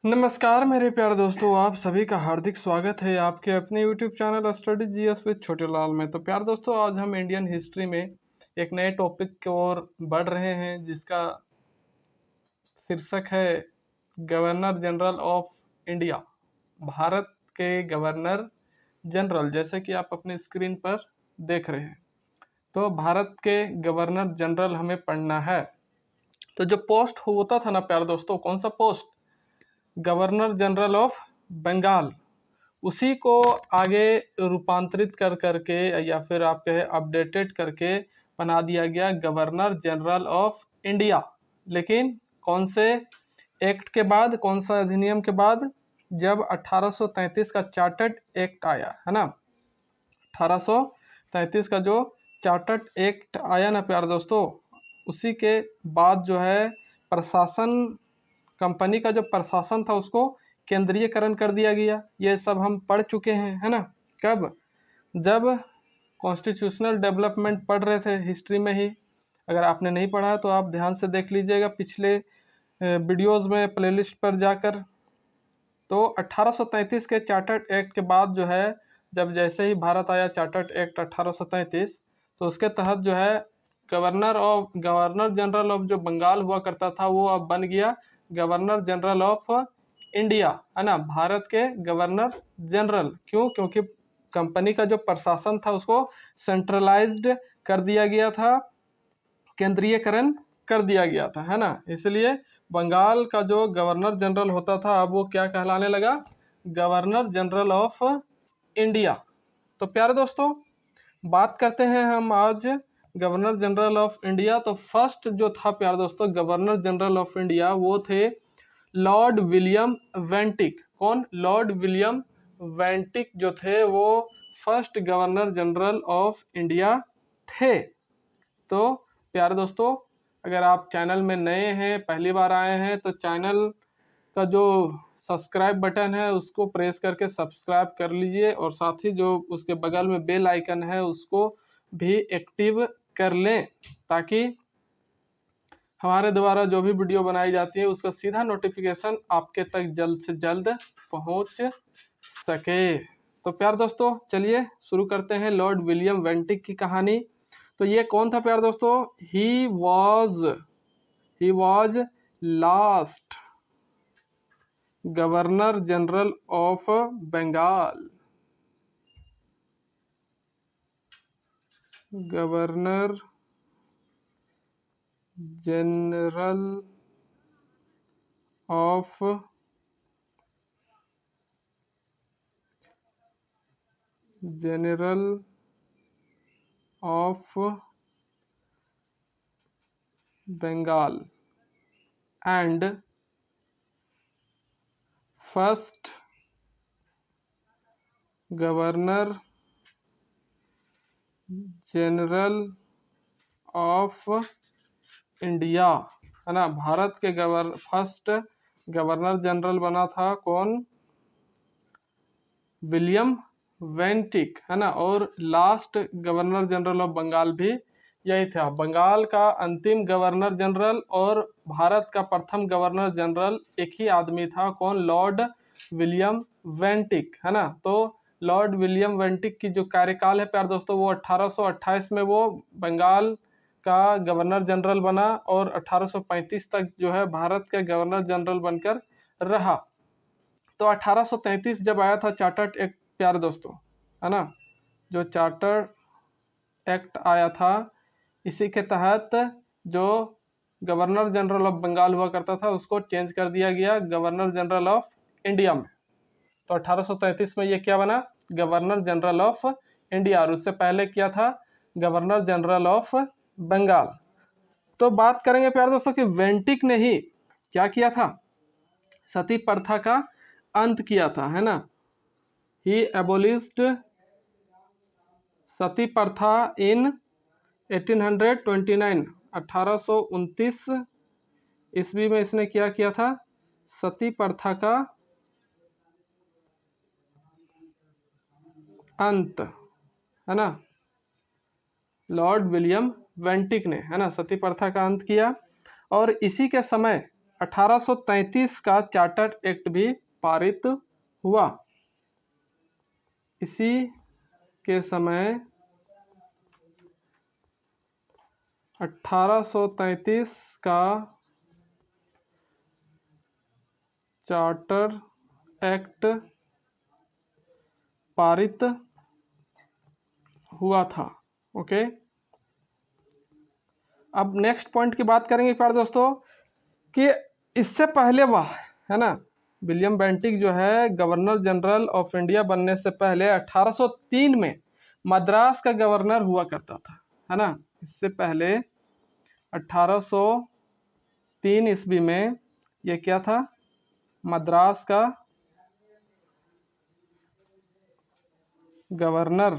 नमस्कार मेरे प्यारे दोस्तों, आप सभी का हार्दिक स्वागत है आपके अपने YouTube channel study GS with छोटे लाल में। तो प्यारे दोस्तों, आज हम इंडियन हिस्ट्री में एक नए टॉपिक की ओर बढ़ रहे हैं जिसका शीर्षक है governor general of India. Bharat के गवर्नर जनरल, जैसे कि आप अपने स्क्रीन पर देख रहे हैं। तो भारत के गवर्नर जनरल हमें पढ़ना है। तो जो पोस्ट होता था ना प्यारे दोस्तों, कौन सा post? Governor general of Bengal. उसी को आगे रूपांतरित कर करके या फिर आप कहे अपडेटेड करके बना दिया गया गवर्नर जनरल ऑफ इंडिया। लेकिन कौन से एक्ट के बाद, कौन सा अधिनियम के बाद? जब 1833 का चार्टर्ड एक्ट आया है ना। 1833 का जो चार्टर्ड एक्ट आया ना प्यारे दोस्तों, उसी के बाद जो है प्रशासन, कंपनी का जो प्रशासन था उसको केंद्रीयकरण कर दिया गया। ये सब हम पढ़ चुके हैं, है ना। कब? जब कॉन्स्टिट्यूशनल डेवलपमेंट पढ़ रहे थे हिस्ट्री में ही। अगर आपने नहीं पढ़ा है तो आप ध्यान से देख लीजिएगा पिछले वीडियोस में प्लेलिस्ट पर जाकर। तो 1833 के चार्टर्ड एक्ट के बाद जो है, जब जैसे ही भारत आया चार्टर्ड एक्ट 1833, तो उसके तहत जो है गवर्नर जनरल ऑफ जो बंगाल हुआ करता था वो अब बन गया गवर्नर जनरल ऑफ इंडिया, है ना। भारत के गवर्नर जनरल। क्यों? क्योंकि कंपनी का जो प्रशासन था उसको सेंट्रलाइज्ड कर दिया गया था, केंद्रीयकरण कर दिया गया था, है ना। इसलिए बंगाल का जो गवर्नर जनरल होता था अब वो क्या कहलाने लगा? Governor general of India. तो प्यारे दोस्तों, बात करते हैं हम आज गवर्नर जनरल ऑफ इंडिया। तो फर्स्ट जो था प्यारे दोस्तों गवर्नर जनरल ऑफ इंडिया, वो थे लॉर्ड विलियम वेंटिक। कौन? लॉर्ड विलियम वेंटिक जो थे वो first governor general of India थे। तो प्यारे दोस्तों, अगर आप चैनल में नए हैं, पहली बार आए हैं, तो चैनल का जो सब्सक्राइब बटन है उसको प्रेस करके सब्सक्राइब कर लीजिए और साथ ही जो उसके बगल में बेल आइकन है उसको भी एक्टिव कर लें, ताकि हमारे द्वारा जो भी वीडियो बनाई जाती है उसका सीधा नोटिफिकेशन आपके तक जल्द से जल्द पहुंच सके। तो प्यार दोस्तों, चलिए शुरू करते हैं लॉर्ड विलियम वेंटिक की कहानी। तो ये कौन था प्यार दोस्तों? He was last governor general of Bengal. Governor general of Bengal and first governor general of India, है ना। भारत के फर्स्ट गवर्नर जनरल बना था कौन? विलियम वेंटिक, है ना। और last governor general of Bengal भी यही था। बंगाल का अंतिम गवर्नर जनरल और भारत का प्रथम गवर्नर जनरल एक ही आदमी था। कौन? लॉर्ड विलियम वेंटिक, है ना। तो लॉर्ड विलियम वेंटिक की जो कार्यकाल है प्यार दोस्तों, वो 1828 में वो बंगाल का गवर्नर जनरल बना और 1835 तक जो है भारत के गवर्नर जनरल बनकर रहा। तो 1833 जब आया था चार्टर्ड एक्ट प्यारे दोस्तों, है ना, जो चार्टर्ड एक्ट आया था, इसी के तहत जो गवर्नर जनरल ऑफ बंगाल हुआ करता था उसको चेंज कर दिया गया गवर्नर जनरल ऑफ इंडिया में। तो 1833 में ये क्या बना? Governor general of India. और उससे पहले क्या था? Governor general of Bengal. तो बात करेंगे प्यारे दोस्तों कि वेंटिक ने ही क्या किया था? सती प्रथा का अंत किया था, है ना। ही एबोलिश्ड सती प्रथा इन 1829, 1829 ईस्वी में इसने क्या किया था? सती प्रथा का अंत, है ना। लॉर्ड विलियम वेंटिक ने, है ना, सती प्रथा का अंत किया। और इसी के समय 1833 का चार्टर्ड एक्ट भी पारित हुआ। इसी के समय 1833 का चार्टर एक्ट पारित हुआ था। ओके, अब नेक्स्ट पॉइंट की बात करेंगे प्यारे दोस्तों कि इससे पहले वह है ना, विलियम बेंटिक जो है गवर्नर जनरल ऑफ इंडिया बनने से पहले 1803 में मद्रास का गवर्नर हुआ करता था, है ना। इससे पहले 1803 ईस्वी में ये क्या था, मद्रास का गवर्नर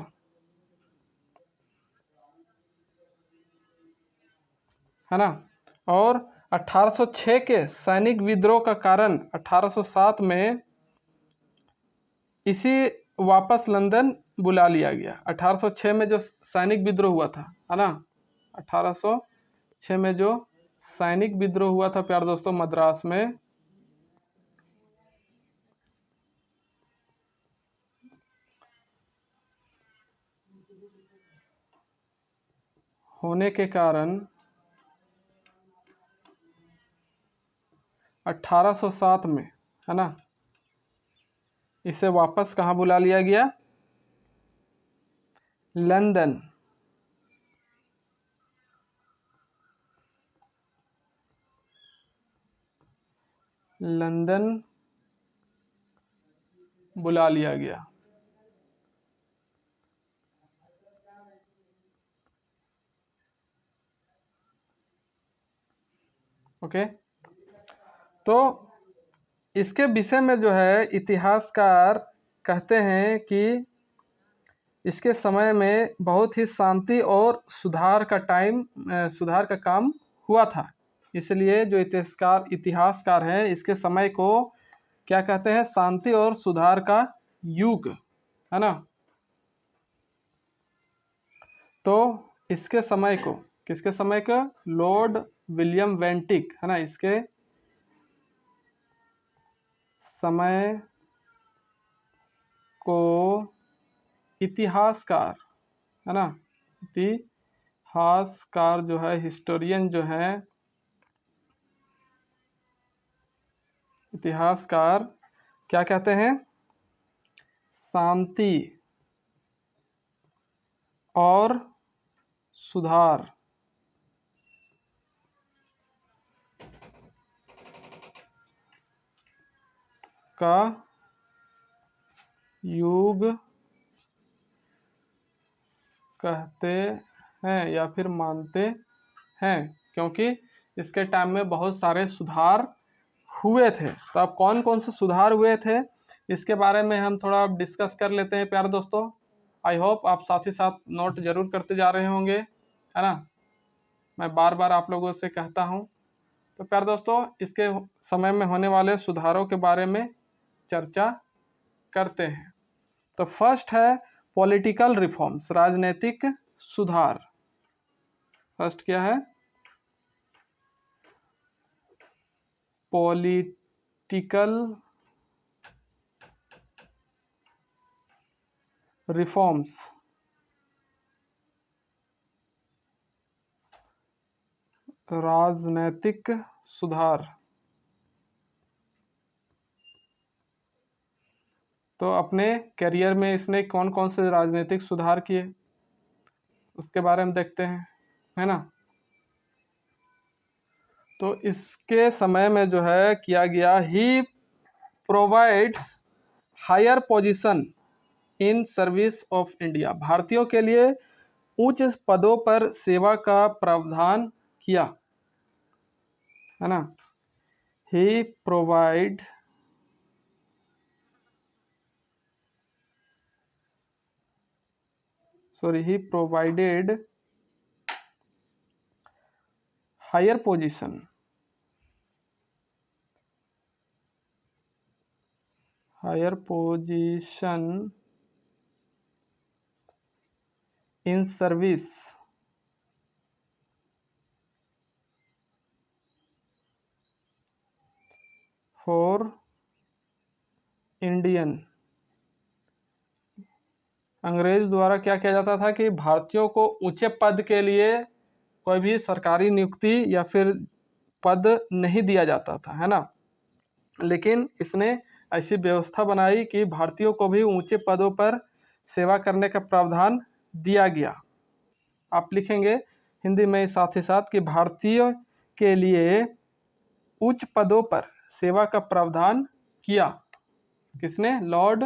है ना। और 1806 के सैनिक विद्रोह का कारण 1807 में इसी वापस लंदन बुला लिया गया। 1806 में जो सैनिक विद्रोह हुआ था, है ना, 1806 में जो सैनिक विद्रोह हुआ था प्यारे दोस्तों मद्रास में, होने के कारण 1807 में, है ना, इसे वापस कहाँ बुला लिया गया, लंदन। लंदन बुला लिया गया। ओके, तो इसके विषय में जो है इतिहासकार कहते हैं कि इसके समय में बहुत ही शांति और सुधार का काम हुआ था। इसलिए जो इतिहासकार हैं इसके समय को क्या कहते हैं, शांति और सुधार का युग, है ना। तो इसके समय को, किसके समय का, लॉर्ड विलियम बेंटिक, है ना, इसके समय को इतिहासकार, है ना, इतिहासकार जो है, हिस्टोरियन जो है, इतिहासकार क्या कहते हैं, शांति और सुधार का युग कहते हैं या फिर मानते हैं, क्योंकि इसके टाइम में बहुत सारे सुधार हुए थे। तो अब कौन कौन से सुधार हुए थे इसके बारे में हम थोड़ा डिस्कस कर लेते हैं प्यारे दोस्तों। आई होप आप साथ ही साथ नोट जरूर करते जा रहे होंगे, है ना, मैं बार बार आप लोगों से कहता हूँ। तो प्यारे दोस्तों इसके समय में होने वाले सुधारों के बारे में चर्चा करते हैं। तो फर्स्ट है पॉलिटिकल रिफॉर्म्स, राजनीतिक सुधार। फर्स्ट क्या है, पॉलिटिकल रिफॉर्म्स, राजनैतिक सुधार। तो अपने करियर में इसने कौन कौन से राजनीतिक सुधार किए उसके बारे में देखते हैं, है ना। तो इसके समय में जो है किया गया, he provides higher position in service of India, भारतीयों के लिए उच्च पदों पर सेवा का प्रावधान किया, है ना। He provide he provided higher position in service for Indian. अंग्रेज द्वारा क्या किया जाता था कि भारतीयों को ऊंचे पद के लिए कोई भी सरकारी नियुक्ति या फिर पद नहीं दिया जाता था, है ना। लेकिन इसने ऐसी व्यवस्था बनाई कि भारतीयों को भी ऊंचे पदों पर सेवा करने का प्रावधान दिया गया। आप लिखेंगे हिंदी में साथ ही साथ कि भारतीय के लिए उच्च पदों पर सेवा का प्रावधान किया। किसने? लॉर्ड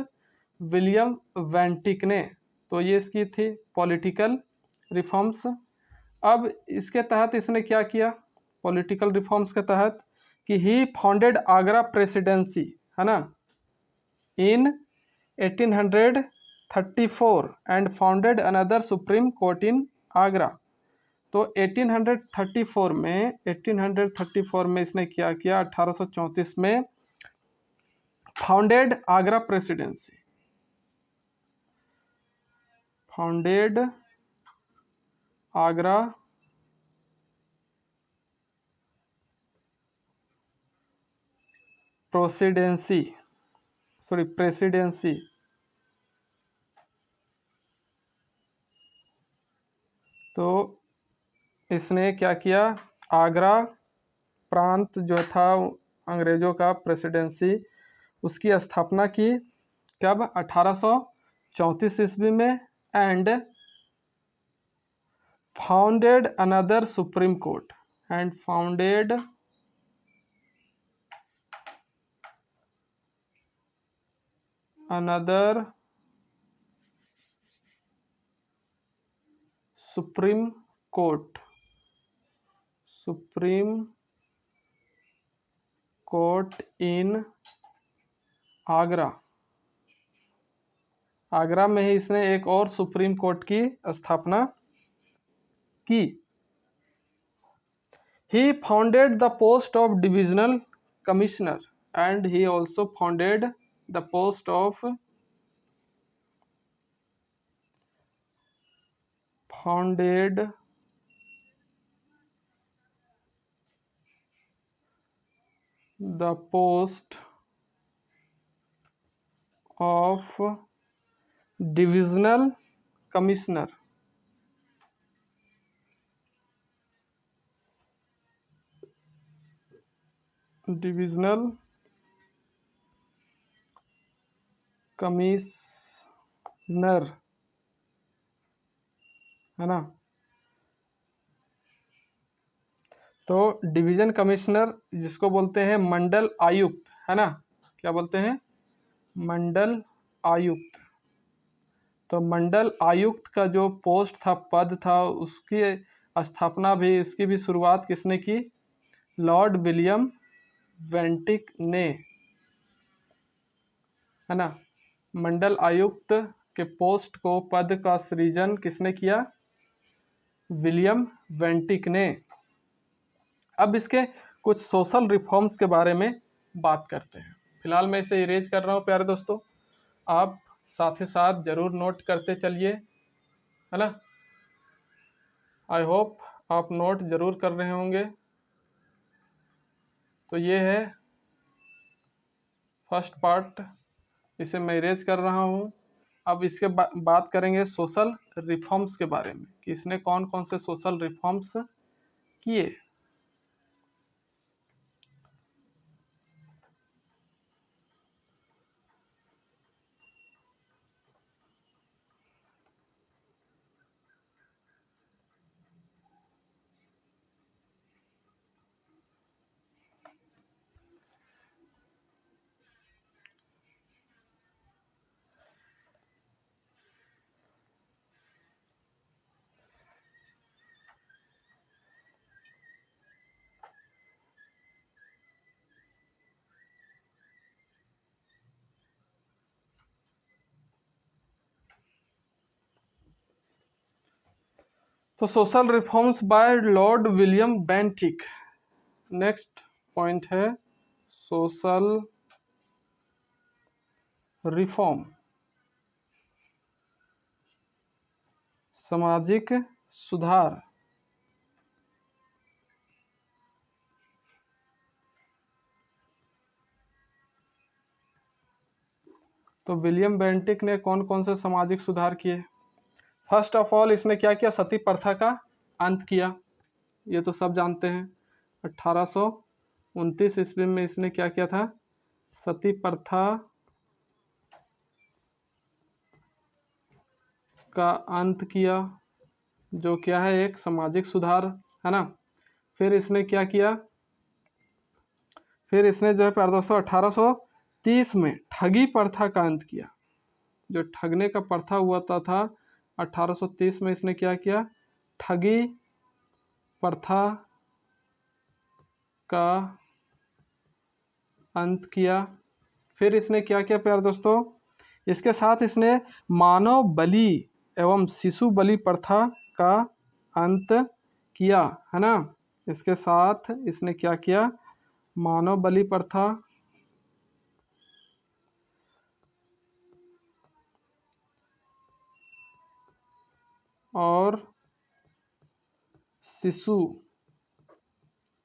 विलियम वेंटिक ने। तो ये इसकी थी पॉलिटिकल रिफॉर्म्स। अब इसके तहत इसने क्या किया पॉलिटिकल रिफॉर्म्स के तहत कि ही फाउंडेड आगरा प्रेसिडेंसी, है ना, in 1834 and founded another supreme court in Agra. तो 1834 में इसने क्या किया, 1834 में founded Agra presidency, founded Agra presidency. तो इसने क्या किया, आगरा प्रांत जो था अंग्रेजों का प्रेसिडेंसी, उसकी स्थापना की। कब? 1834 ईस्वी में। And founded another supreme court, and founded another supreme court in Agra. Agra में ही इसने एक और सुप्रीम कोर्ट की स्थापना की। He founded the post of divisional commissioner and he also founded the post of divisional commissioner. Divisional commissioner, है ना। तो डिवीजन कमिश्नर जिसको बोलते हैं मंडल आयुक्त, है ना, क्या बोलते हैं? मंडल आयुक्त। तो मंडल आयुक्त का जो पोस्ट था, पद था, उसकी स्थापना भी, इसकी भी शुरुआत किसने की? लॉर्ड विलियम वेंटिक ने, है ना। मंडल आयुक्त के पोस्ट को, पद का सृजन किसने किया? विलियम वेंटिक ने। अब इसके कुछ सोशल रिफॉर्म्स के बारे में बात करते हैं। फिलहाल मैं इसे इरेज कर रहा हूँ प्यारे दोस्तों, आप साथ ही साथ जरूर नोट करते चलिए, है ना। आई होप आप नोट जरूर कर रहे होंगे। तो ये है फर्स्ट पार्ट, इसे मैं इरेज कर रहा हूँ। अब इसके बात करेंगे सोशल रिफॉर्म्स के बारे में कि इसने कौन कौन से सोशल रिफॉर्म्स किए। तो social reforms by lord William Bentinck. Next point है सोशल रिफॉर्म, सामाजिक सुधार। तो विलियम बेंटिक ने कौन कौन से सामाजिक सुधार किए? फर्स्ट ऑफ ऑल इसने क्या किया? सती प्रथा का अंत किया, ये तो सब जानते हैं। 1829 ईस्वी में इसने क्या किया था? सती प्रथा का अंत किया, जो क्या है एक सामाजिक सुधार है ना। फिर इसने क्या किया? फिर इसने जो है प्यारे दोस्तों 1830 में ठगी प्रथा का अंत किया। जो ठगने का प्रथा हुआ था 1830 में इसने क्या किया? ठगी प्रथा का अंत किया। फिर इसने क्या किया प्यारे दोस्तों? इसके साथ इसने मानव बलि एवं शिशु बलि प्रथा का अंत किया, है ना। इसके साथ इसने क्या किया? मानव बलि प्रथा और शिशु,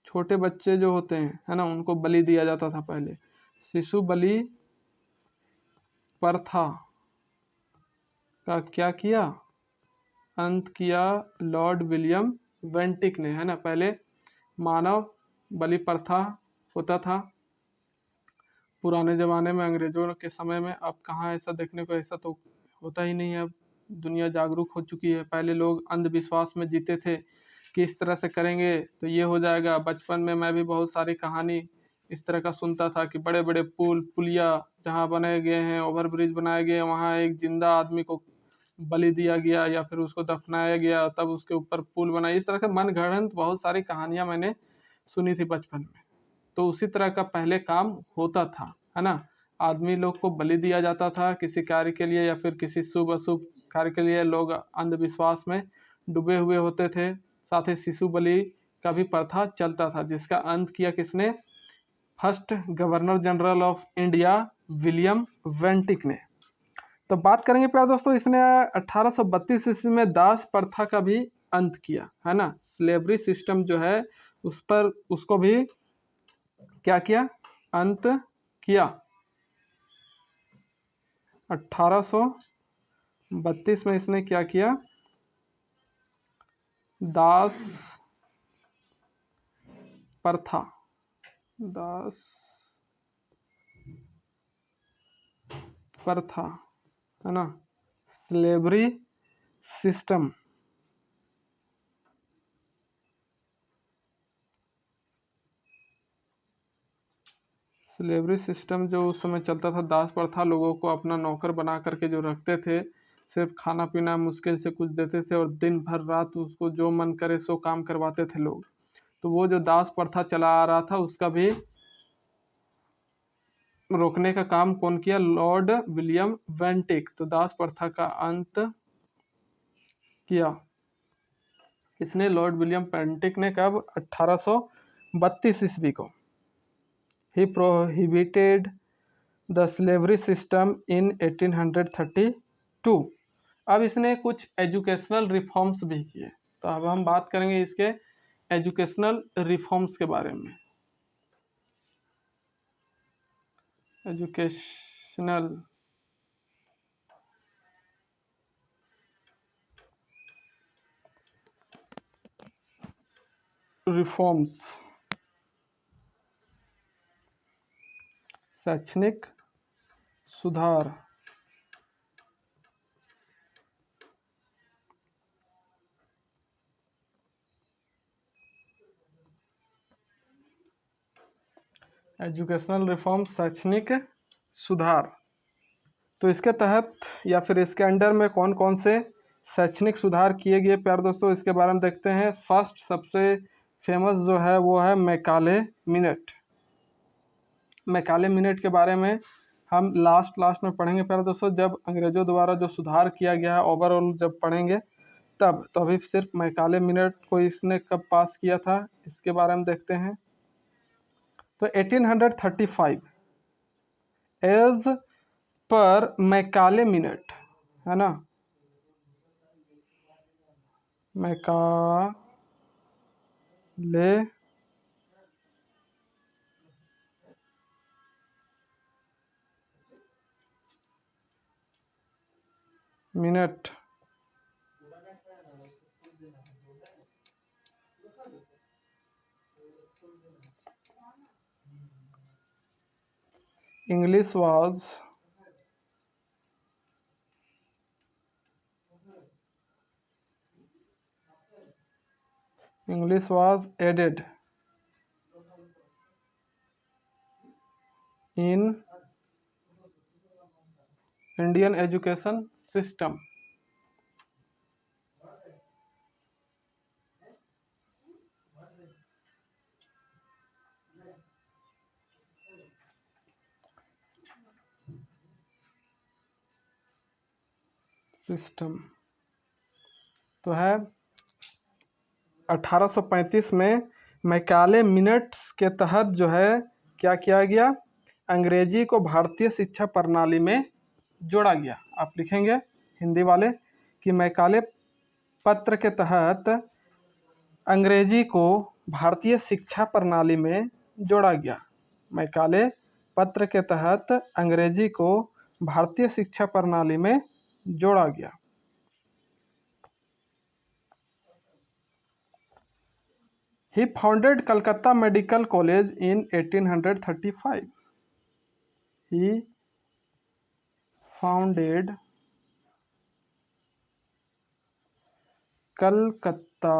छोटे बच्चे जो होते हैं, है ना, उनको बलि दिया जाता था पहले। शिशु बलि प्रथा का क्या किया? अंत किया लॉर्ड विलियम बेंटिक ने, है ना। पहले मानव बलि प्रथा होता था पुराने ज़माने में, अंग्रेजों के समय में। अब कहाँ ऐसा देखने को, ऐसा तो होता ही नहीं है। अब दुनिया जागरूक हो चुकी है। पहले लोग अंधविश्वास में जीते थे कि इस तरह से करेंगे तो ये हो जाएगा। बचपन में मैं भी बहुत सारी कहानी इस तरह का सुनता था कि बड़े बड़े पुल पुलिया जहाँ बनाए गए हैं, ओवर ब्रिज बनाए गए हैं, वहाँ एक जिंदा आदमी को बलि दिया गया या फिर उसको दफनाया गया, तब उसके ऊपर पुल बना। इस तरह के मन गढ़ंत बहुत सारी कहानियां मैंने सुनी थी बचपन में। तो उसी तरह का पहले काम होता था, है ना। आदमी लोग को बलि दिया जाता था किसी कार्य के लिए या फिर किसी शुभ अशुभ कार्य के लिए। लोग अंधविश्वास में डूबे हुए होते थे। साथ ही शिशु बलि का भी प्रथा चलता था, जिसका अंत किया किसने? First governor general of India William Bentinck ने। तो बात करेंगे प्यारे दोस्तों, इसने 1832 ईस्वी में दास प्रथा का भी अंत किया, है ना। स्लेवरी सिस्टम जो है उस पर, उसको भी क्या किया? अंत किया। 1832 में इसने क्या किया? दास प्रथा, दास प्रथा, है ना, स्लेवरी सिस्टम, स्लेवरी सिस्टम जो उस समय चलता था, दास प्रथा। लोगों को अपना नौकर बना करके जो रखते थे, सिर्फ खाना पीना मुश्किल से कुछ देते थे और दिन भर रात उसको जो मन करे सो काम करवाते थे लोग। तो वो जो दास प्रथा चला आ रहा था उसका भी रोकने का काम कौन किया? Lord William Bentinck. तो दास प्रथा का अंत किया इसने लॉर्ड विलियम बेंटिक ने। कब? 1832 ईस्वी को। He prohibited the slavery system in 1832। अब इसने कुछ एजुकेशनल रिफॉर्म्स भी किए। तो अब हम बात करेंगे इसके एजुकेशनल रिफॉर्म्स के बारे में। एजुकेशनल रिफॉर्म्स, शैक्षणिक सुधार। एजुकेशनल रिफॉर्म, शैक्षणिक सुधार। तो इसके तहत या फिर इसके अंडर में कौन कौन से शैक्षणिक सुधार किए गए प्यारे दोस्तों, इसके बारे में देखते हैं। फर्स्ट सबसे फेमस जो है वो है मैकाले मिनट। मैकाले मिनट के बारे में हम लास्ट में पढ़ेंगे प्यारे दोस्तों, जब अंग्रेजों द्वारा जो सुधार किया गया है ओवरऑल जब पढ़ेंगे तब। तो अभी सिर्फ मैकाले मिनट को इसने कब पास किया था इसके बारे में देखते हैं। तो 1835 एज पर मैकाले मिनट, है ना, Macaulay minute English was added in Indian education system. तो है 1835 में मैकाले मिनट्स के तहत जो है क्या किया गया, अंग्रेजी को भारतीय शिक्षा प्रणाली में जोड़ा गया। आप लिखेंगे हिंदी वाले कि मैकाले पत्र के तहत अंग्रेजी को भारतीय शिक्षा प्रणाली में जोड़ा गया। मैकाले पत्र के तहत अंग्रेजी को भारतीय शिक्षा प्रणाली में जोड़ा गया। He founded Calcutta Medical College in 1835. He founded Calcutta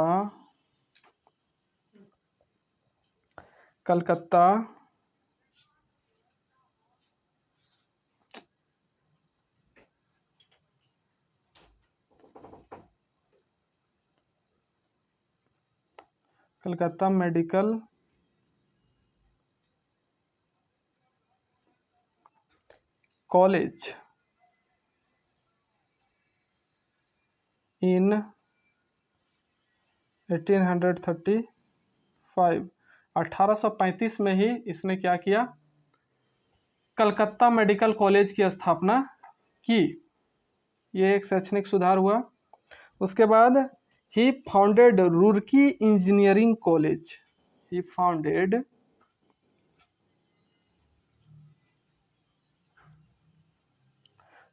Medical College in 1835। 1835 में ही इसने क्या किया, कलकत्ता मेडिकल कॉलेज की स्थापना की। ये एक शैक्षणिक सुधार हुआ। उसके बाद he founded Roorkee engineering college. He founded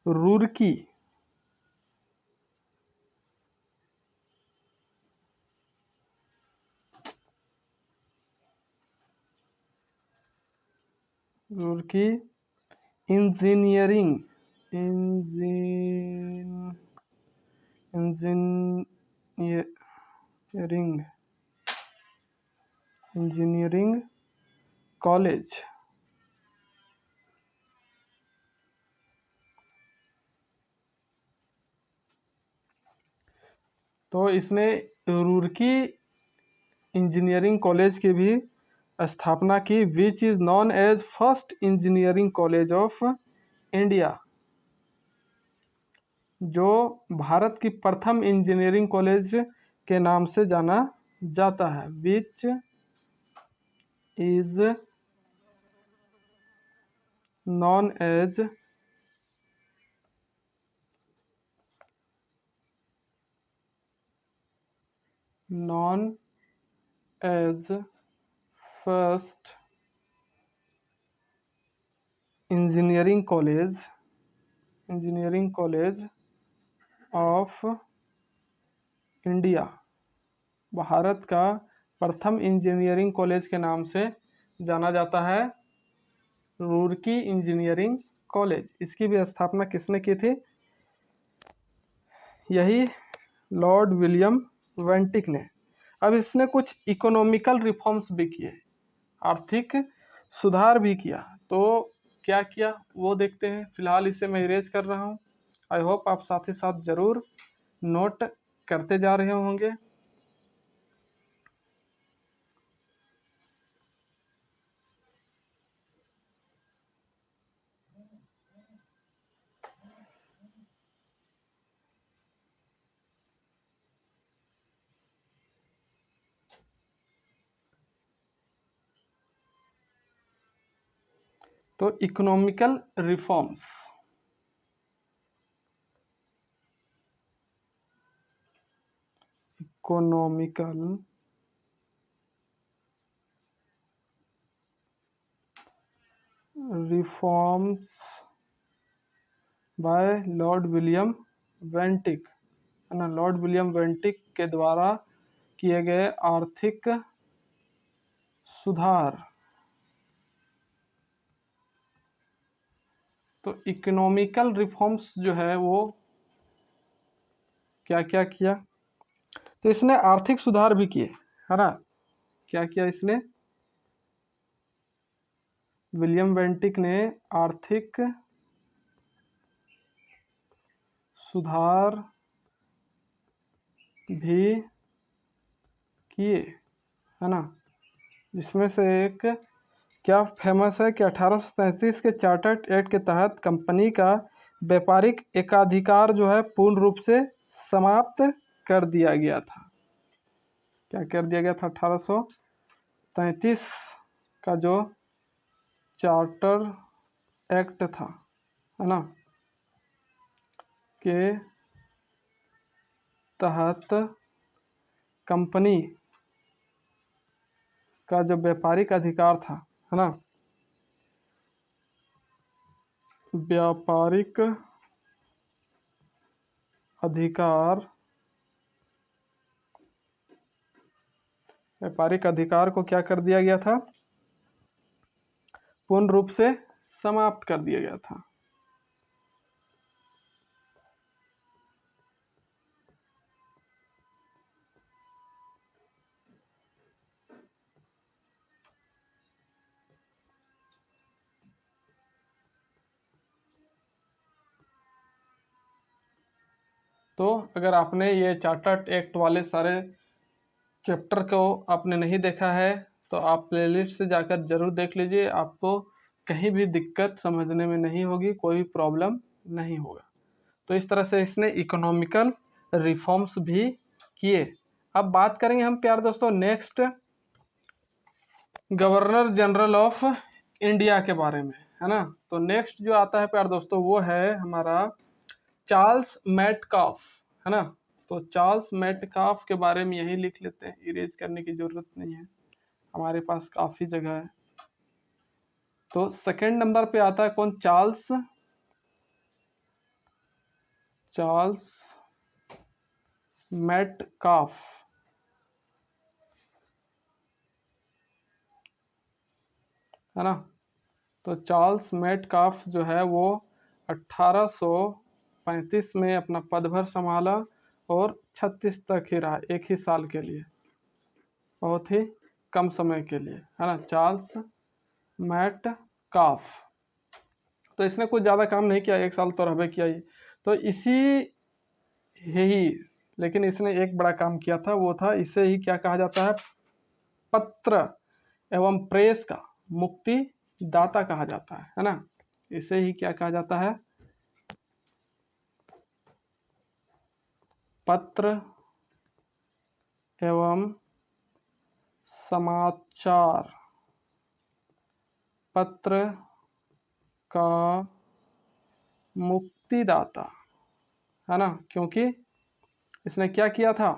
Roorkee engineering college. तो इसने रुड़की इंजीनियरिंग कॉलेज की भी स्थापना की, which is known as first engineering college of India, जो भारत की प्रथम इंजीनियरिंग कॉलेज के नाम से जाना जाता है। Which is known as first engineering college of India, भारत का प्रथम इंजीनियरिंग कॉलेज के नाम से जाना जाता है रुड़की इंजीनियरिंग कॉलेज। इसकी भी स्थापना किसने की थी, यही लॉर्ड विलियम वेंटिक ने। अब इसने कुछ इकोनॉमिकल रिफॉर्म्स भी किए, आर्थिक सुधार भी किया। तो क्या किया वो देखते हैं। फिलहाल इसे मैं इरेज कर रहा हूँ। आई होप आप साथ ही साथ जरूर नोट करते जा रहे होंगे। तो economical reforms, by lord William Bentinck, है ना, लॉर्ड विलियम वेंटिक के द्वारा किए गए आर्थिक सुधार। तो इकोनॉमिकल रिफॉर्म्स जो है वो क्या क्या किया, तो इसने आर्थिक सुधार भी किए, है ना। क्या किया इसने, विलियम वेंटिक ने आर्थिक सुधार भी किए, है ना। जिसमें से एक क्या फेमस है कि 1837 के चार्टर्ड एक्ट के तहत कंपनी का व्यापारिक एकाधिकार जो है पूर्ण रूप से समाप्त कर दिया गया था। क्या कर दिया गया था, 1833 का जो चार्टर एक्ट था, है ना, के तहत कंपनी का जो व्यापारिक अधिकार था, है ना, व्यापारिक अधिकार, व्यापारिक अधिकार को क्या कर दिया गया था, पूर्ण रूप से समाप्त कर दिया गया था। तो अगर आपने ये चार्टर्ड एक्ट वाले सारे चैप्टर को आपने नहीं देखा है तो आप प्लेलिस्ट से जाकर जरूर देख लीजिए, आपको कहीं भी दिक्कत समझने में नहीं होगी, कोई प्रॉब्लम नहीं होगा। तो इस तरह से इसने इकोनॉमिकल रिफॉर्म्स भी किए। अब बात करेंगे हम प्यार दोस्तों next governor general of India के बारे में, है ना। तो नेक्स्ट जो आता है प्यार दोस्तों वो है हमारा चार्ल्स मेटकाफ, है ना। तो चार्ल्स मेटकाफ के बारे में यही लिख लेते हैं, इरेज करने की जरूरत नहीं है, हमारे पास काफी जगह है। तो सेकंड नंबर पे आता है कौन, चार्ल्स मेटकाफ, है ना। तो चार्ल्स मेटकाफ जो है वो 1835 में अपना पदभार संभाला और 36 तक ही रहा, एक ही साल के लिए, बहुत ही कम समय के लिए, है ना, चार्ल्स मेटकाफ। तो इसने कुछ ज़्यादा काम नहीं किया, एक साल तो रहबे किया ही। तो इसी यही, लेकिन इसने एक बड़ा काम किया था, वो था, इसे ही क्या कहा जाता है, पत्र एवं प्रेस का मुक्ति दाता कहा जाता है ना। इसे ही क्या कहा जाता है, पत्र एवं समाचार पत्र का मुक्तिदाता, है ना। क्योंकि इसने क्या किया था,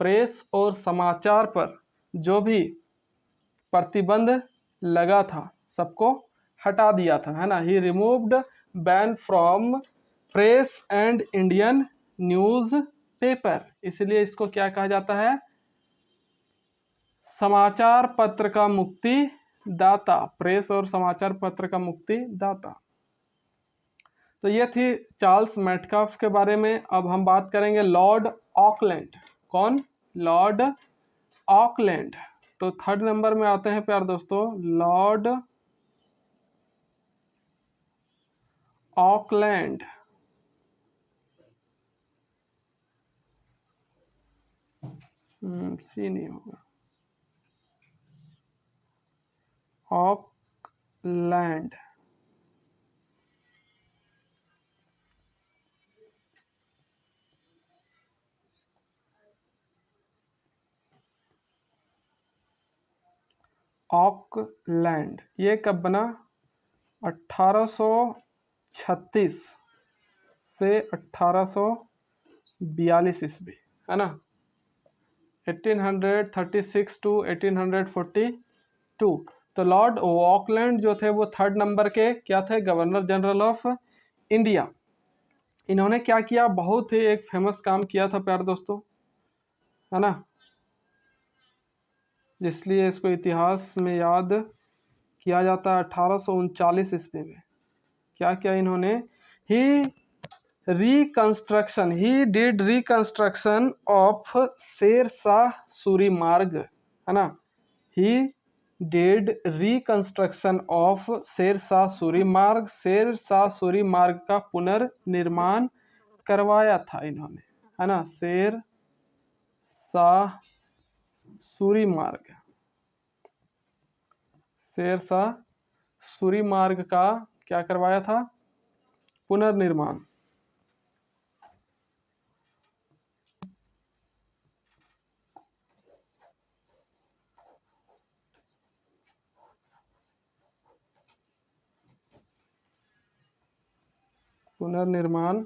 प्रेस और समाचार पर जो भी प्रतिबंध लगा था सबको हटा दिया था, है ना। He removed ban from press and Indian newspaper, इसलिए इसको क्या कहा जाता है, समाचार पत्र का मुक्ति दाता, प्रेस और समाचार पत्र का मुक्ति दाता। तो ये थी चार्ल्स मेटकाफ के बारे में। अब हम बात करेंगे लॉर्ड ऑकलैंड। कौन, लॉर्ड ऑकलैंड। तो थर्ड नंबर में आते हैं प्यार दोस्तों लॉर्ड ऑकलैंड। सी नहीं होगा, ऑकलैंड। ऑकलैंड ये कब बना, 1836 से 1842 ईस्वी, है ना, 1836 टू 1842। तो लॉर्ड ऑकलैंड जो थे वो थर्ड नंबर के क्या थे, गवर्नर जनरल ऑफ इंडिया। इन्होंने क्या किया, बहुत ही एक फेमस काम किया था प्यारे दोस्तों, है ना, जिसलिए इसको इतिहास में याद किया जाता है। 1839 ईस्वी में क्या किया इन्होंने, he did reconstruction of Sher Shah Suri मार्ग, है ना, he did reconstruction of Sher Shah Suri मार्ग, शेर शाह सूरी मार्ग का पुनर्निर्माण करवाया था इन्होंने, है ना, शेर शाह सूरी मार्ग, शेर शाह सूरी मार्ग का क्या करवाया था, पुनर्निर्माण। पुनर्निर्माण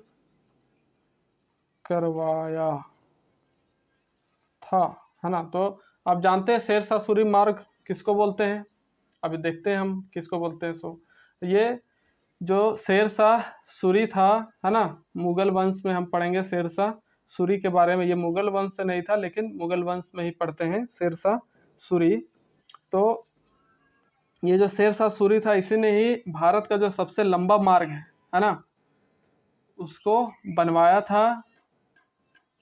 करवाया था, है ना। तो आप जानते हैं शेर शाह सूरी मार्ग किसको बोलते हैं, अभी देखते हैं हम किसको बोलते हैं। सो ये जो शेर शाह सूरी था, है ना, मुगल वंश में हम पढ़ेंगे शेर शाह सूरी के बारे में। ये मुगल वंश से नहीं था, लेकिन मुगल वंश में ही पढ़ते हैं शेर शाह सूरी। तो ये जो शेर शाह सूरी था, इसी ने ही भारत का जो सबसे लंबा मार्ग है ना, उसको बनवाया था,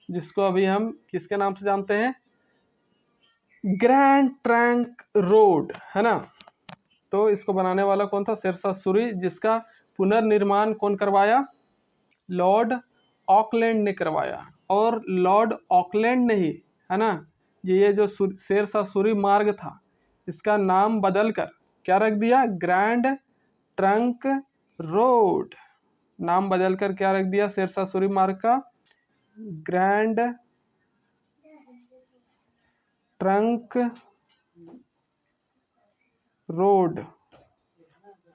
जिसको अभी हम किसके नाम से जानते हैं, ग्रैंड ट्रंक रोड, है ना। तो इसको बनाने वाला कौन था, शेर शाह सूरी, जिसका पुनर्निर्माण कौन करवाया, लॉर्ड ऑकलैंड ने करवाया। और लॉर्ड ऑकलैंड ने ही, है ना, ये जो शेर शाह सूरी मार्ग था, इसका नाम बदलकर क्या रख दिया, ग्रैंड ट्रंक रोड। नाम बदलकर क्या रख दिया शेर शाह सूरी मार्ग का, ग्रैंड ट्रंक रोड,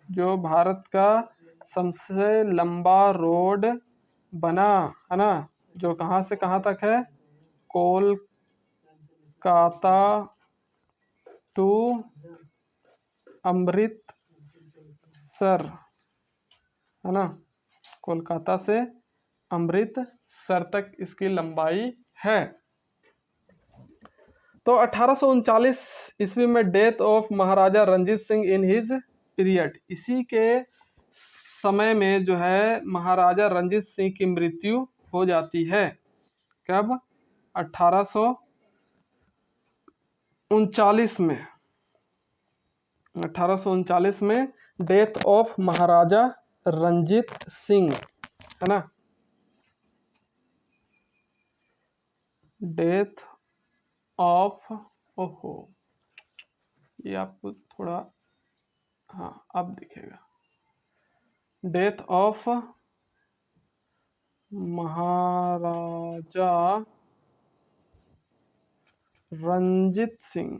जो भारत का सबसे लंबा रोड बना, है ना, जो कहाँ से कहाँ तक है, कोलकाता टू अमृतसर, है ना, कोलकाता से अमृतसर तक इसकी लंबाई है। तो 1839 ईस्वी में death of Maharaja Ranjit Singh in his period, इसी के समय में जो है महाराजा रंजीत सिंह की मृत्यु हो जाती है। कब, 1839 में, 1839 में डेथ ऑफ महाराजा रंजीत सिंह, है ना, डेथ ऑफ, ओहो ये आपको थोड़ा, हाँ अब दिखेगा, डेथ ऑफ महाराजा रंजीत सिंह।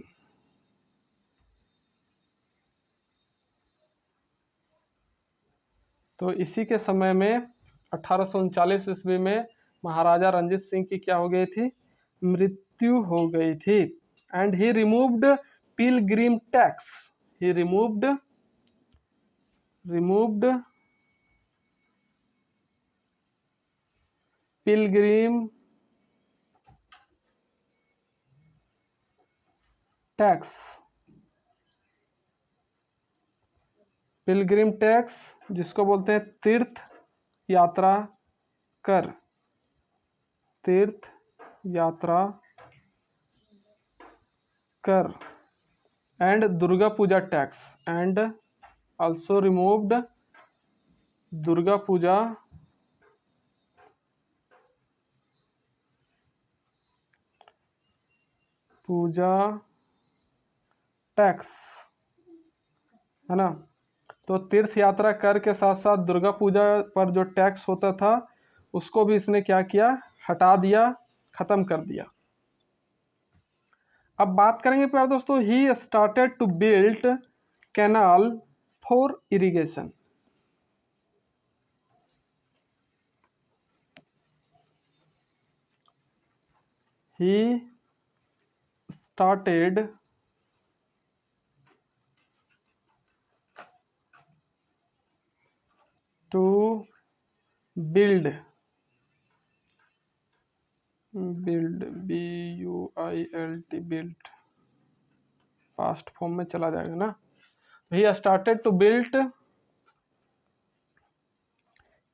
तो इसी के समय में 1839 ईस्वी में महाराजा रंजीत सिंह की क्या हो गई थी, मृत्यु हो गई थी। And he removed pilgrim tax, he removed pilgrim tax, pilgrim tax जिसको बोलते हैं तीर्थ यात्रा कर, तीर्थ यात्रा कर, and Durga Puja tax, and also removed Durga Puja tax, है ना। तो तीर्थ यात्रा कर के साथ साथ दुर्गा पूजा पर जो टैक्स होता था, उसको भी इसने क्या किया, हटा दिया, खत्म कर दिया। अब बात करेंगे प्यारे दोस्तों, he started to build canal for irrigation, he started to build build, BUILT, built past form में चला जाएगा ना। He started to built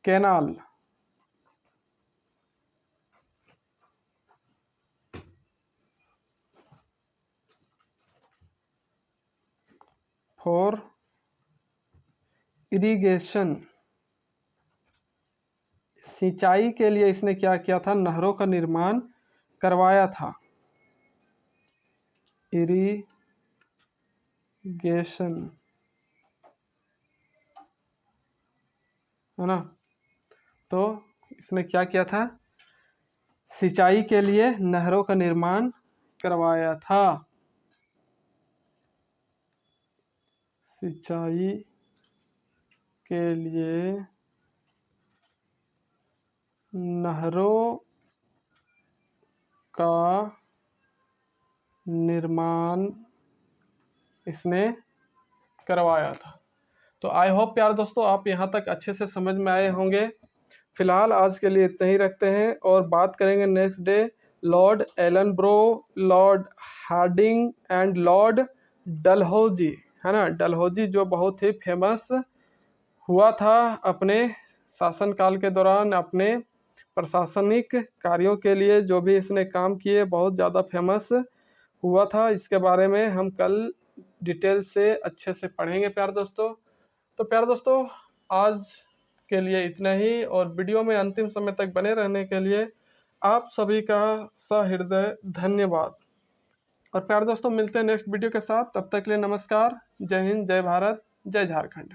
canal for irrigation, सिंचाई के लिए इसने क्या किया था, नहरों का निर्माण करवाया था। इरिगेशन, है ना, तो इसने क्या किया था, सिंचाई के लिए नहरों का निर्माण करवाया था। सिंचाई के लिए नहरों का निर्माण इसने करवाया था। तो आई होप प्यारे दोस्तों आप यहाँ तक अच्छे से समझ में आए होंगे। फिलहाल आज के लिए इतना ही रखते हैं और बात करेंगे next day lord Ellenborough, lord Hardinge and lord Dalhousie, है ना। डलहौजी जो बहुत ही फेमस हुआ था अपने शासनकाल के दौरान, अपने प्रशासनिक कार्यों के लिए जो भी इसने काम किए बहुत ज़्यादा फेमस हुआ था। इसके बारे में हम कल डिटेल से अच्छे से पढ़ेंगे प्यारे दोस्तों। तो प्यारे दोस्तों आज के लिए इतना ही, और वीडियो में अंतिम समय तक बने रहने के लिए आप सभी का सहृदय धन्यवाद। और प्यारे दोस्तों मिलते हैं नेक्स्ट वीडियो के साथ, तब तक के लिए नमस्कार, जय हिंद, जय भारत, जय झारखंड।